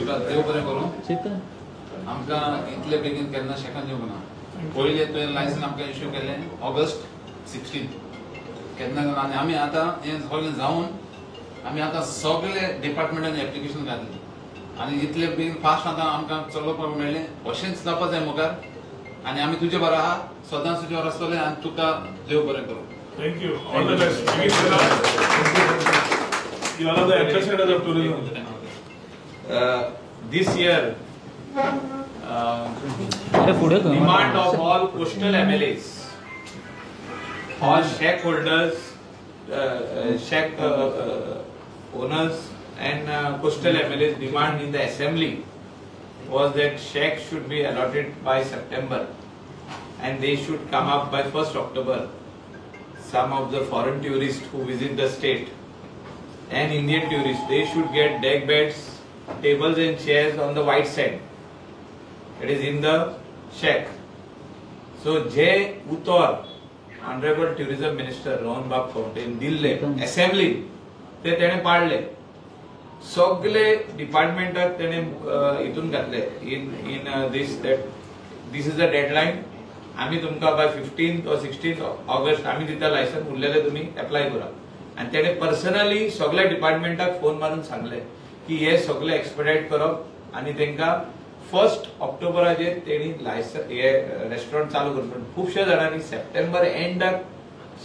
तुका देव बरें करूं. आमकां इतले बेगीन केन्ना शेकान येवंक ना. पयले तुवें लायसन आमकां इश्यू केलें ऑगस्ट 16 केन्ना आनी आमी आतां हें सगळें जावन आमी आतां सगळे डिपार्टमेंटान एप्लिकेशन घातली आनी इतले बेगीन फास्ट आतां आमकां चलोवपाक मेळ्ळें. अशेंच जावपा जाय मुखार आनी आमी तुजे बरो आहा सदांच तुजे बरो आसतले आनी तुका देव बरें करूं. Thank you. All the best. You are the ambassador of tourism. This year, demand of all coastal MLAs, all shareholders, share owners, and coastal MLAs demand in the assembly was that share should be allotted by September, and they should come up by 1st October. Some of the foreign tourists who visit the state and Indian tourists, they should get deck beds, tables and chairs on the white side. It is in the shack. So J. Uttar, Honorable Tourism Minister Rohan Bab Fountain, Dille, Assembly, ते तेने पाडले. सगळे डिपार्टमेंटाक तेने इतून घातले in this that this is the deadline. आम्ही तुमकां bye 15th or 16th August आम्ही दिता लायसन उरलेले तुम्ही अप्लाय करा. आणि तेणे पर्सनली सगळ्या डिपार्टमेंटाक फोन मारून सांगले की हे सगळे एक्सपेडाइट करप आणि तांकां 1st ऑक्टोबराचेर तेणी लायसन हे रेस्टॉरंट चालू करप. खूपशे जाणांनी सप्टेंबर एंडाक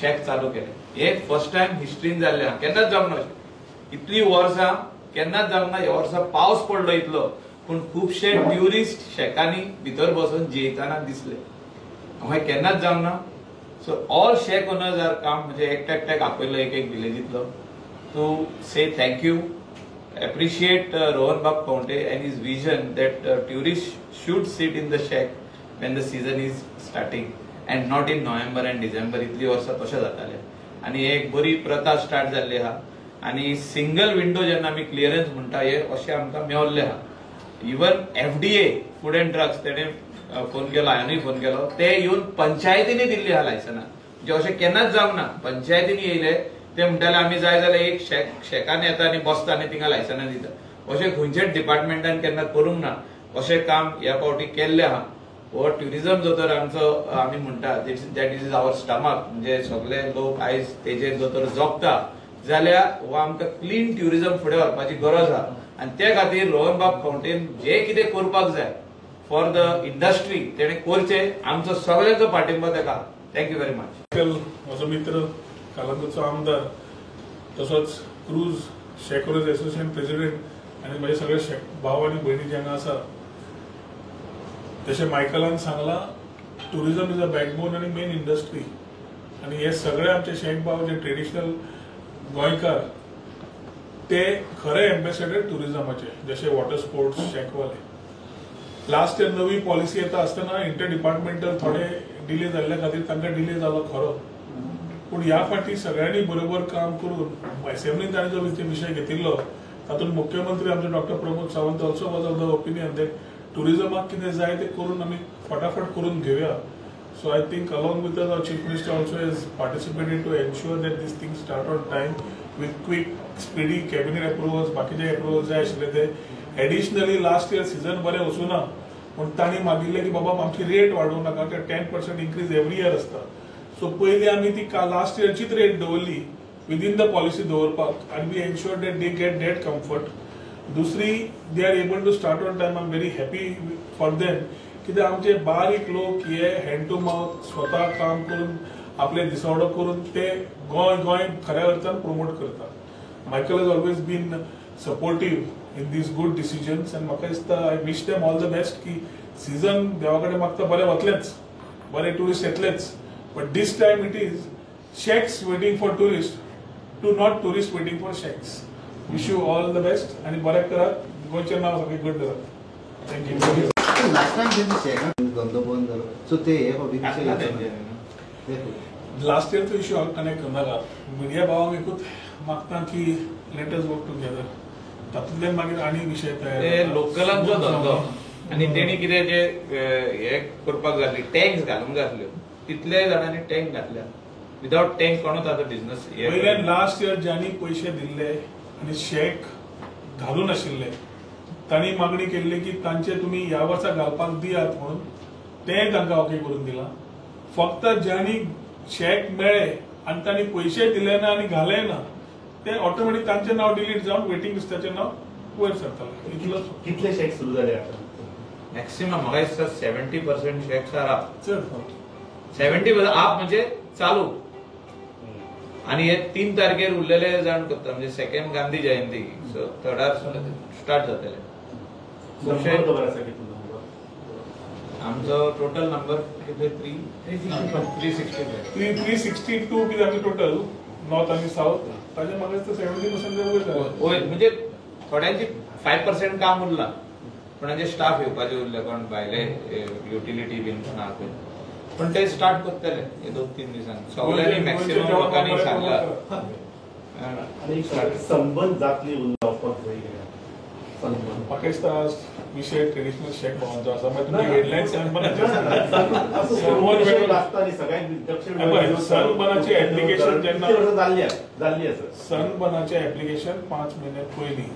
शेक चालू केले. हे फर्स्ट टाइम हिस्ट्रीन जाल्ले आहा. केन्नाच जावंक ना. इतली वर्सां केन्नाच जावंक ना. ह्या वर्सा पावस पडलो इतलो पूण खूपशे ट्युरिस्ट शेकांनी भितर बसून जेयताना दिसले. हांवें केन्नाच जावंक ना. So all shack owners are come म्हणजे एकट्याक आपयलो एक विलेजींतलो to say thank you, appreciate Rohan बाब Khaunte and his vision that tourist should sit in the shack when the season is starting and not in November and December. इतली वर्सां तशें जातालें आनी एक बरी प्रथा स्टार्ट जाल्ली आहा. आनी सिंगल विंडो जेन्ना आमी क्लियरन्स म्हणटा हे अशें आमकां मेळल्लें आहा. Even FDA food end drugs तेणे फोन केलो, हांवेंय फोन केलो, ते येवन पंचायतींनी दिल्ली आहा लायसनां. म्हणजे अशें केन्नाच जावंक ना. पंचायतींनी येयले ते म्हणटाले आमी जाय जाल्यार एक शेकान येता आनी बसता आनी तिंगा लायसनां दिता. अशें खंयचेच डिपार्टमेंटान केन्ना करूंक ना. अशें काम ह्या फावटी केल्लें आहा. हो ट्युरिझम जो तर आमचो आमी म्हणटा दॅट इज आवर स्टमक म्हणजे सगळे लोक आयज तेजेर जो तर जगता जाल्यार हो आमकां क्लीन ट्युरिझम फुडें व्हरपाची गरज आहा. आनी ते खातीर रोहन बाब खंवटेन जे कितें करपाक जाय फॉर द इंडस्ट्री तेणे करचे. आमचो सगळ्यांचो पाठिंबा तेका. Thank you very much. म्हजो मित्र कालंगूटचो आमदार तसोच क्रूज शेक ओनर्स एसोसिएशन प्रेसिडेंट आनी माझे सगळे भाव आनी भयणी जे हांगा आसा तशें मायकलान सांगला टुरिझम इज अ बॅकबोन आनी मेन इंडस्ट्री आनी हे सगळे आमचे शेक भाव जे ट्रेडिशनल गोंयकार ते खरे एम्बेसेडर टुरिझमाचे जसे वॉटर स्पोर्ट्स शेकवाले. लास्ट इयर नवी पॉलिसी येता आसतना इंटर डिपार्टमेंटल थोडे डिले जाल्ल्या खातीर तांकां डिले जालो खरो पूण ह्या फाटी सगळ्यांनी बरोबर काम करून असेंब्लीन ताणें जो विशय घेतिल्लो तातूंत मुख्यमंत्री आमचे doctor Pramod Sawant also was of the opinion that टुरिझमाक कितें जाय ते करून आमी फटाफट करून घेवया. So I think along with our chief minister also is participated to ensure that these things start on time with quick speedy cabinet approvals बाकीचे अप्रुवल्स जाय आशिल्ले ते. एडिशनली लास्ट इयर सीजन बरें वचूना पूण तांणी मागिल्लें की बाबा आमची रेट वाडोवं नाका कित्याक 10% इन्क्रीज एवरी इयर आसता. सो पयलीं आमी ती लास्ट इयरचीच रेट दवरली विदीन द पॉलिसी दवरपाक आनी we ensure that they get that comfort. दुसरी they are able to start on time. I am very happy for them कित्याक आमचे बारीक लोक हे हँड टू माउथ स्वता काम करून आपले दिसवडो करून ते गोंय खऱ्या अर्थान प्रमोट करता. Michael has always been supportive in these good decisions आनी म्हाका दिसता I wish them all the best की सीजन देवा कडेन मागता बरें वतलेंच, बरे टुरिस्ट येतलेच. But this time it is shacks waiting for tourist to not tourist waiting for shacks. Wish you all the best आनी बरें करात. गोंयचें नांव सगळें गुड करात. थँक्यू. लास्ट इयर तो इश्यू हांव कनेक्ट करनाका. मिडिया भावांक एकूच मागता की लेट अस वर्क टुगेदर. तातूंतल्यान मागीर आनी विशय तयार लोकलांचो धंदो आनी तेणी कितें जे हे करपाक जाल्ली टॅक्स घालूंक जाय आसल्यो तितले जाणांनी टँक घातल्या. विदाउट टँक कोणूच आतां बिझनस वयल्यान लास्ट इयर ज्यांनी पयशे दिल्ले आनी शेक घालून आशिल्ले तांणी मागणी केल्ली की तांचे तुमी ह्या वर्सा घालपाक दियात म्हणून तें तांकां ओके करून दिला. फक्त ज्यांनी चॅक मेळ्ळे आनी तांणी पयशे दिले ना आनी घाले ना ते ऑटोमॅटीक तांचें नांव डिलीट जावन वेटिंग लिस्टाचें नांव वयर सरतालें. इतलोच. कितले शेक सुरू जाले आता? मॅक्सिमम म्हाका दिसता 70% शेक्स आर अप. चड 70% अप म्हणजे चालू. आणि हे 3 तारखेर उरलेले जाण करता म्हणजे 2nd गांधी जयंती सो 3rd स्टार्ट जातले. आमचो टोटल नंबर किती 362 कितें आमी टोटल नॉर्थ आनी साउथ ताजे म्हाका दिसता 70% वयर म्हणजे थोड्यांची 5% काम उरला पण जे स्टाफ येवपाचे उरले कोण भायले युटिलिटी बीन कोण आहा पळय पण ते स्टार्ट करतले हे 2-3 दिसांनी सगळ्यांनी मॅक्सिमम लोकांनी सांगला. आणि संबंध जातली उलोवपाक जाय म्हाका दिसता विशय ट्रेडिशनल शेक भावांचो आसा मागीर तुमी हेडलायन्स सनबर्नाचे एप्लिकेशन जेन्ना जाल्ली आसा सनबर्नाचे एप्लिकेशन 5 म्हयने पयलीं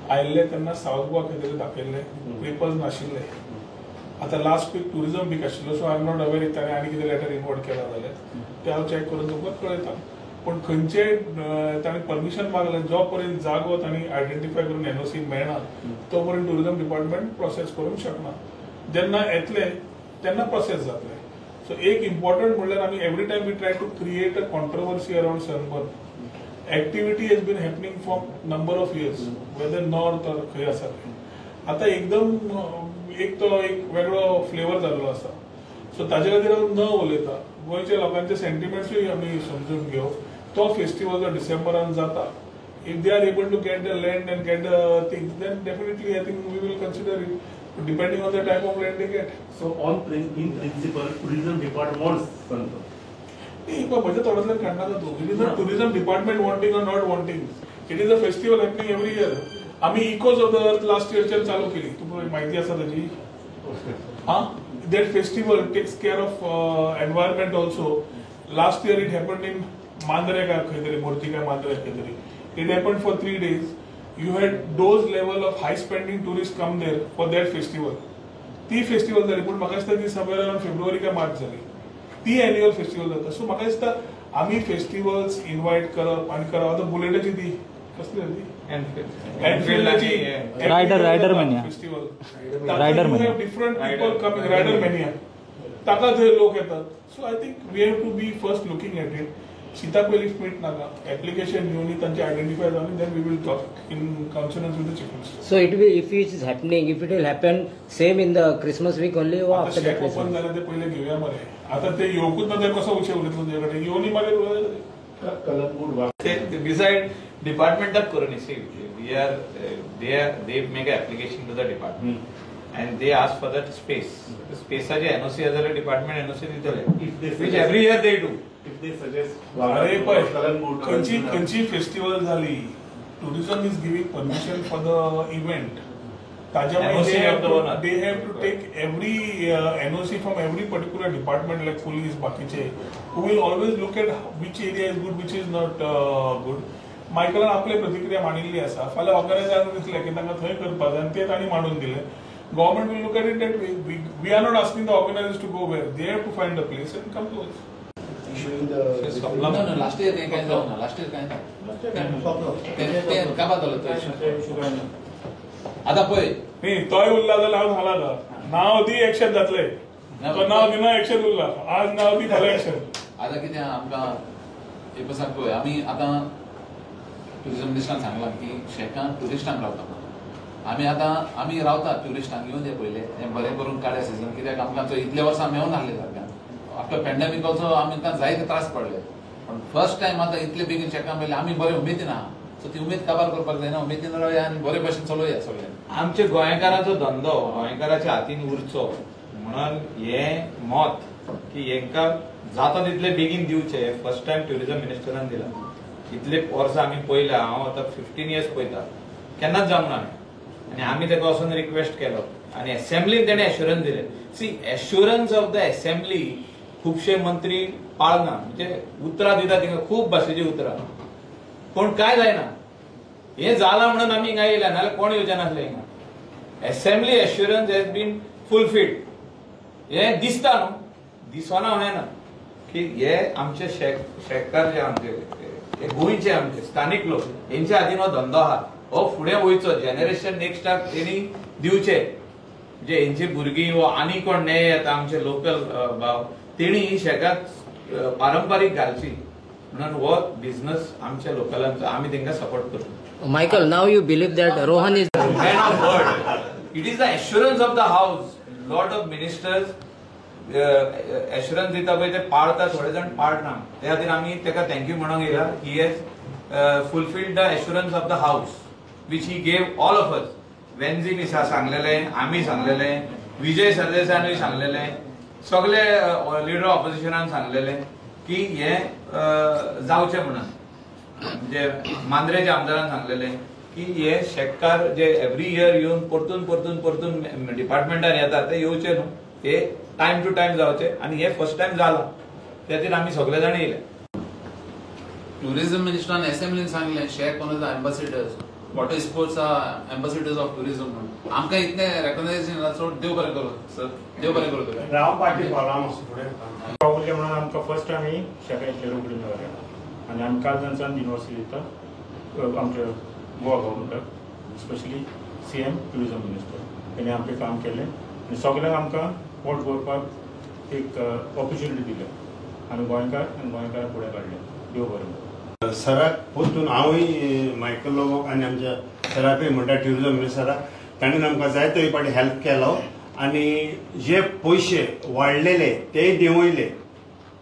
आयिल्ले तेन्ना साऊथ गोवा खंय तरी दाखयल्ले पेपर्स नाशिल्ले. आता लास्ट वीक टुरिझम वीक आशिल्लो so I am not aware ताणें आनी कितें लेटर इम्पोर्ट केला जाल्यार ते हांव चॅक करून तुमकां कळयता. पण खंयचे ताणें परमिशन मागलें जो पर्यंत जागो तांणी आयडेंटिफाय करून एनओसी मेळना तो पर्यंत टुरिझम डिपार्टमेंट प्रोसेस करूंक शकना. जेन्ना येतले तेन्ना प्रोसेस जातले. सो एक इम्पॉर्टंट म्हणल्यार आमी every time we try to create a controversy around Sunburn. Activity has been happening from number of years whether north or खंय आसा. आता एकदम एक वेगळो फ्लेवर जाल्लो आसा सो ताजे खातीर हांव न उलयता. गोंयच्या लोकांचे सेंटिमेंट्सूय आमी समजून घेवप. तो फेस्टिवल जो डिसेंबरान जाता if they are able to get the land and get the things then definitely I think we will consider it depending on the type of land they get. So in principle tourism department wants म्हज्या तोंडांतल्यान काडनाका तूं. It is a tourism department wanting or not wanting. It is a festival happening every year. आम्ही echoes of the earth last इयरच्यान चालू केली. तुमकां माहिती आसा ताजी? That festival takes care of environment also. Last year it happened in Mandrega खंय तरी Murtika Mandrega खंय तरी. It happened for 3 days. You had those level of high spending tourists come there for that festival. ती festival जाली पण म्हाका दिसता ती समवेर अराउंड फेब्रुवारी काय मार्च जाली. ती एन्युअल फेस्टिवल जाता. सो म्हाका दिसता आमी फेस्टिवल्स इन्वाइट करप आनी करप. आतां बुलेटाची ती कसली जाली एनफिल्डाची rider mania festival rider mania different people coming rider mania ताका थंय लोक येतात. So I think we have to be first looking at it. सीता पयली स्पीट नाका एप्लिकेशन घेवन तांचे आयडेंटिफाय जावन then we will talk in consonance with the chief minister. So it will, if it is happening, if it will happen same in the Christmas week only or after the Christmas? Open जाल्यार ते पयले घेवया मरे. आता ते येवकूच ना ते कसो उशे उलयतलो तुजे कडेन येवनी मागीर Beside departmental currency, they make an application to the department and they ask for that space. The space as a NOC as a department NOC ditale. Which every year they do. If they suggest, अरे पण खंयची festival जाली tourism is giving permission for the event. ताज्या मागीर they have to take every NOC from every particular department like police बाकीचे who will always look at which area is good which is not good. मायकलान आपली प्रतिक्रिया मांडिल्ली आसा. फाल्यां ऑर्गनायझरांक दिसलें की तांकां थंय करपाक जाय आनी ते तांणी मांडून दिलें. Government will look at it that way. We are not asking the organisers to go where. They have to find the place and come to us. Last year काय जाऊ लास्ट इयर काय काबार जालो तो. आता पळय न्ही तोय उरला जाल्यार हांव सांगला का नांव दी एक्शन जातले. तो नांव दिना एक्शन उरला. आज नांव दी फाल्यां एक्शन. आता कितें आमकां एक सांग पळय आमी आतां टुरिझम मिनिस्टरान सांगलां की शेकां ट्युरिस्टांक रावता. आमी रावता ट्युरिस्टांक येवन ते पयले हें बरें करून काडया सिजन कित्याक आमकां इतले वर्सां मेळून आसले सारक्यान. आफ्टर पॅन्डेमीक ऑल्सो आमकां जायते त्रास पडले पण फर्स्ट टायम आतां इतले बेगीन शेकां मेळ्ळे. आमी बरे उमेदीन आहा. सो ती उमेद काबार करपाक जायना. उमेदीन रावया आनी बरे भशेन चलोवया सगळें. आमच्या गोंयकाराचो धंदो गोंयकाराच्या हातीन उरचो म्हणून हें मत की हेंकां जाता तितले बेगीन दिवचे फर्स्ट टायम ट्युरिझम मिनिस्टरान दिला. इतले वर्सां आमी पयल्या हांव आतां 15 years पळयता केन्नाच जावंक ना आनी आमी ताका वचून रिक्वेस्ट केलो आनी असेंब्लीन तेणें एश्युरन्स दिले. See assurance of the assembly खुबशे मंत्री पाळना म्हणजे उतरां दिता तिका खूब भाशेची उतरां पण काय जायना. हे जाला म्हणून आम्ही हिंगा येयला नाल्यार कोण येवचे नासले हिंगा. Assembly assurance has been fulfilled. हे दिसता न्हू, दिसना अशें ना की हे आमचे शेतकार जे आमचे हे गोंयचे आमचे स्थानिक लोक हेंच्या हातीन हो धंदो आहा. हो फुडें वयचो, जनरेशन नेक्स्टाक तेणी दिवचे. जे हेंची भुरगीं वो आनी कोण नये येता आमचे लोकल भाव तेणी ही शेकाक पारंपारीक घालची म्हणून हो बिझनस आमच्या लोकलांचो आमी तांकां सपोर्ट करता. Michael, now you believe that Rohan is Man of word. It is the assurance of the house. Lot of ministers assurance दिता पळय ते पाळता, थोडे जाण पाळना. ते खातीर आमी ताका थँक्यू म्हणूंक येयला. He has fulfilled the assurance of the house which he gave all of us. वेन्झी मिसा सांगलेले, आमी सांगलेले, विजय सरदेसायानूय सांगलेले, सगळे लिडर ऑपोजिशनान सांगलेले की हे जावचे म्हणून. म्हणजे मांद्रेच्या आमदारान सांगलेले की हे शेतकार जे एव्हरी इयर येवन परतून डिपार्टमेंटान येतात ते येवचे न्हू, हे टाइम टू टाइम जावचे. आणि हे फर्स्ट टाइम जाला, त्या खातीर आमी सगळे जाण येयले. टुरिझम मिनिस्टरान असेंब्लीन सांगले shack one of the ambassadors, water sports are ambassadors of tourism म्हणून. आमकां इतले रेकग्नायझेशन चड देव बरें करूं सर, देव बरें करूं तुका. राव पाटील राम असो फुडें पावले म्हणून आमकां फर्स्ट टायम ही शेका इतले रोखडी मेळ्ळ्या. आनी आमी काल जाणसान युनिवर्सिटी दिता आमच्या गोवा गव्हर्मेंटाक, स्पेशली CM टुरिझम मिनिस्टर तेणें आमचें काम केलें आनी सगळ्यांक आमकां वोट करपाक एक ऑपॉर्च्युनिटी दिली आनी गोंयकार फुडें काडले. देव बरें. सराक परतून हांवूय मायकल लोबोक आनी आमच्या सराकूय म्हणटा ट्युरिझम मिनिस्टराक, ताणें आमकां जायते फावटी हेल्प केलो आनी जे पयशे वाडलेले तेय देंवयले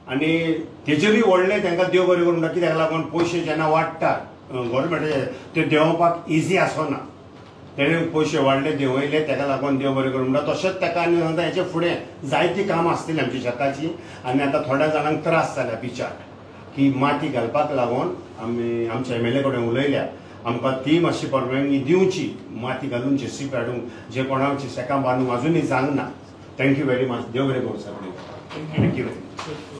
आनी तेजेरूय व्हडले तांकां देव बरें करूं म्हणटा. कित्याक लागून पयशे जेन्ना वाडटात गव्हर्मेंटाचे ते देंवोवपाक इजी आसना. तेणें पयशे वाडले देंवयले ताका लागून देव बरें करूं म्हणटा. तशेंच ताका आनी सांगता हेचे फुडें जायतीं कामां आसतलीं आमच्या शेताची. आनी आतां थोड्या जाणांक त्रास जाल्या पिचार की माती घालपाक लागून आमी आमच्या MLA कडेन उलयल्या. आमकां ती मातशी परवानगी दिवची माती घालून JCB हाडूंक, जे कोणाची शेकां बांदूंक अजुनूय जावंक ना. Thank you very much. देव बरें करूं सगळ्यांक. Thank you very much.